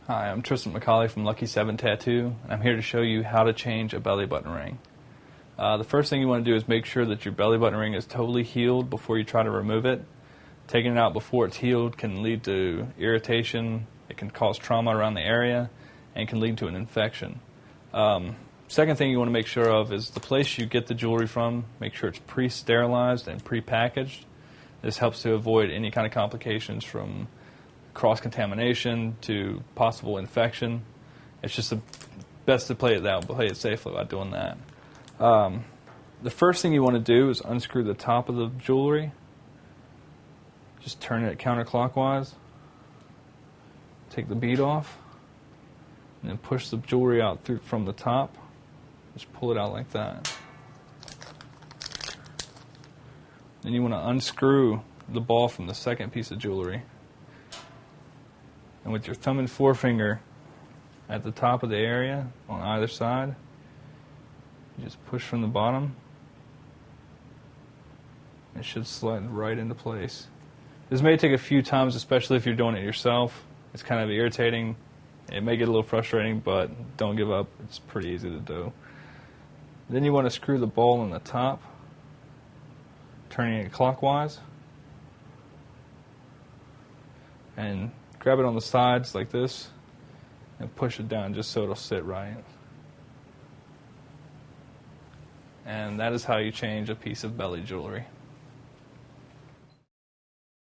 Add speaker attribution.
Speaker 1: Hi, I'm Tristan McCauley from Lucky 7 Tattoo, and I'm here to show you how to change a belly button ring. The first thing you want to do is make sure that your belly button ring is totally healed before you try to remove it. Taking it out before it's healed can lead to irritation, it can cause trauma around the area, and can lead to an infection. Second thing you want to make sure of is the place you get the jewelry from, make sure it's pre-sterilized and pre-packaged. This helps to avoid any kind of complications from cross-contamination to possible infection. It's just best to play it safely by doing that. The first thing you want to do is unscrew the top of the jewelry. Just turn it counterclockwise. Take the bead off, and then push the jewelry out from the top. Just pull it out like that. Then you want to unscrew the ball from the second piece of jewelry. And with your thumb and forefinger at the top of the area on either side, you just push from the bottom. It should slide right into place. This may take a few times, especially if you're doing it yourself. It's kind of irritating. It may get a little frustrating, but don't give up. It's pretty easy to do. Then you want to screw the ball in the top, turning it clockwise, and grab it on the sides like this and push it down just so it'll sit right. And that is how you change a piece of belly jewelry.